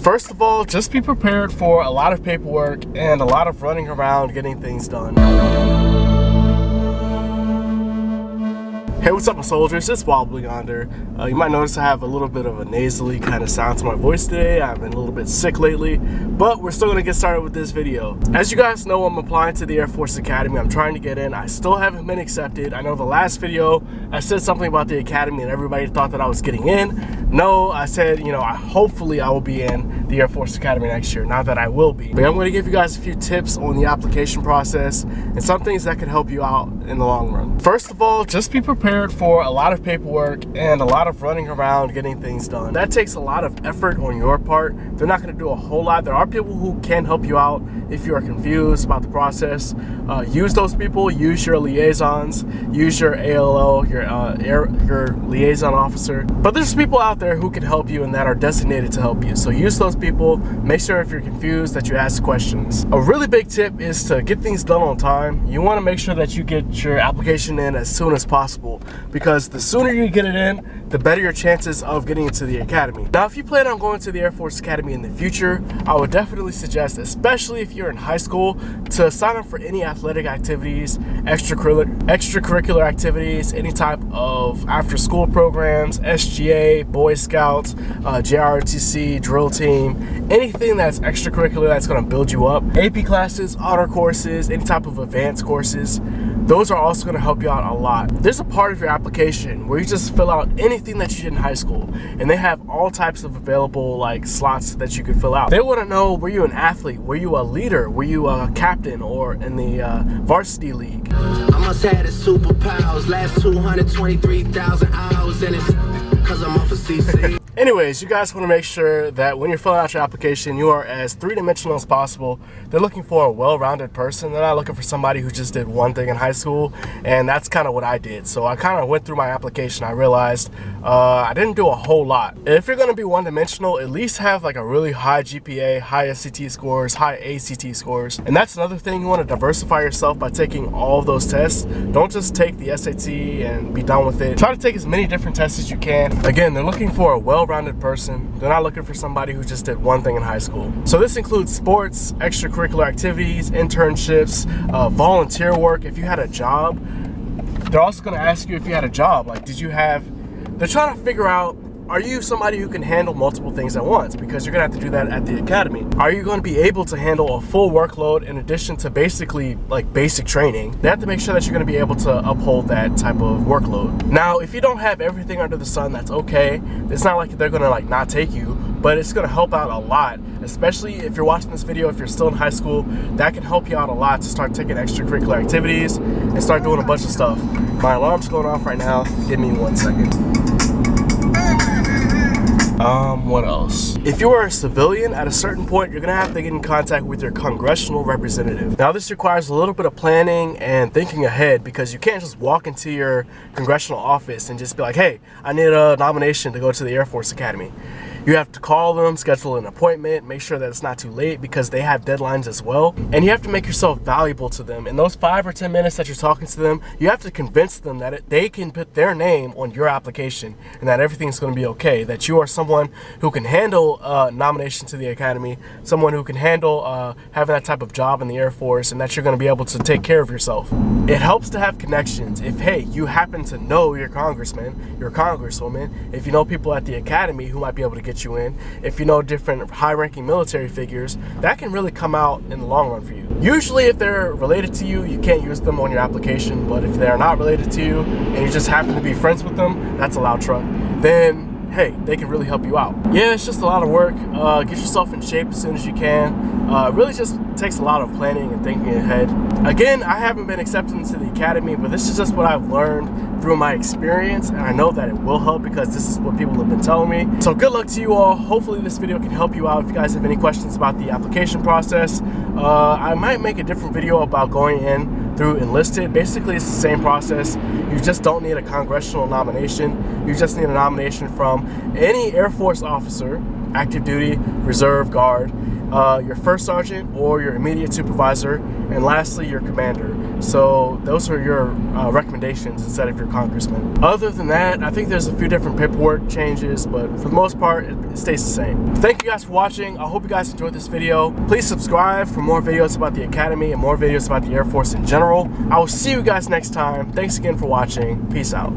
First of all, just be prepared for a lot of paperwork and a lot of running around getting things done. Hey, what's up, my soldiers? It's WildBlueYonder. You might notice I have a little bit of a nasally kind of sound to my voice today. I've been a little bit sick lately, but we're still gonna get started with this video. As you guys know, I'm applying to the Air Force Academy. I'm trying to get in. I still haven't been accepted. I know the last video I said something about the academy and everybody thought that I was getting in. No, I said, you know, hopefully I will be in the Air Force Academy next year. Not that I will be, but I'm going to give you guys a few tips on the application process and some things that could help you out in the long run. First of all, just be prepared for a lot of paperwork and a lot of running around getting things done. That takes a lot of effort on your part. They're not going to do a whole lot. There are people who can help you out if you are confused about the process. Use those people. Use your liaisons. Use your ALO, your liaison officer. But there's people out there who can help you and that are designated to help you. So use those people. Make sure if you're confused that you ask questions. A really big tip is to get things done on time. You want to make sure that you get your application in as soon as possible, because the sooner you get it in, the better your chances of getting into the academy. Now, if you plan on going to the Air Force Academy in the future, I would definitely suggest, especially if you're in high school, to sign up for any athletic activities, extracurricular activities, any type of after-school programs, SGA, Boy Scouts, JROTC, drill team, anything that's extracurricular that's going to build you up. AP classes, honor courses, any type of advanced courses, those are also going to help you out a lot. There's a part of your application where you just fill out anything that you did in high school, and they have all types of available like slots that you can fill out. They want to know, were you an athlete? Were you a leader? Were you a captain or in the varsity league? I must have the superpowers, last 223,000 hours in it, cause I'm off of CC. Anyways, you guys want to make sure that when you're filling out your application, you are as three-dimensional as possible. They're looking for a well-rounded person. They're not looking for somebody who just did one thing in high school, and that's kind of what I did. So I kind of went through my application. I realized I didn't do a whole lot. If you're going to be one-dimensional, at least have like a really high GPA, high SAT scores, high ACT scores. And that's another thing. You want to diversify yourself by taking all of those tests. Don't just take the SAT and be done with it. Try to take as many different tests as you can. Again, they're looking for a well-rounded person. They're not looking for somebody who just did one thing in high school. So this includes sports, extracurricular activities, internships, volunteer work. If you had a job, they're also going to ask you if you had a job. Like, did you have, they're trying to figure out, are you somebody who can handle multiple things at once? Because you're gonna have to do that at the academy. Are you gonna be able to handle a full workload in addition to basically like basic training? They have to make sure that you're gonna be able to uphold that type of workload. Now, if you don't have everything under the sun, that's okay. It's not like they're gonna like not take you, but it's gonna help out a lot, especially if you're watching this video, if you're still in high school. That can help you out a lot to start taking extracurricular activities and start doing a bunch of stuff. My alarm's going off right now. Give me 1 second. What else? If you are a civilian, at a certain point, you're gonna have to get in contact with your congressional representative. Now, this requires a little bit of planning and thinking ahead, because you can't just walk into your congressional office and just be like, hey, I need a nomination to go to the Air Force Academy. You have to call them, schedule an appointment, make sure that it's not too late because they have deadlines as well. And you have to make yourself valuable to them. In those 5 or 10 minutes that you're talking to them, you have to convince them that they can put their name on your application and that everything's going to be okay. That you are someone who can handle nomination to the academy, someone who can handle having that type of job in the Air Force, and that you're going to be able to take care of yourself. It helps to have connections. If, hey, you happen to know your congressman, your congresswoman, if you know people at the academy who might be able to get you in, if you know different high-ranking military figures, that can really come out in the long run for you. Usually, if they're related to you, you can't use them on your application, but if they're not related to you and you just happen to be friends with them, that's a loud truck, then hey, they can really help you out. Yeah, it's just a lot of work. Get yourself in shape as soon as you can. It really just takes a lot of planning and thinking ahead. Again, I haven't been accepted into the academy, but this is just what I've learned through my experience, and I know that it will help because this is what people have been telling me. So good luck to you all. Hopefully this video can help you out. If you guys have any questions about the application process, I might make a different video about going in through enlisted. Basically, it's the same process. You just don't need a congressional nomination. You just need a nomination from any Air Force officer, active duty, reserve, guard, your first sergeant or your immediate supervisor, and lastly your commander. So those are your recommendations instead of your congressman. Other than that, I think there's a few different paperwork changes, but for the most part it stays the same. Thank you guys for watching. I hope you guys enjoyed this video. Please subscribe for more videos about the Academy and more videos about the Air Force in general. I will see you guys next time. Thanks again for watching. Peace out.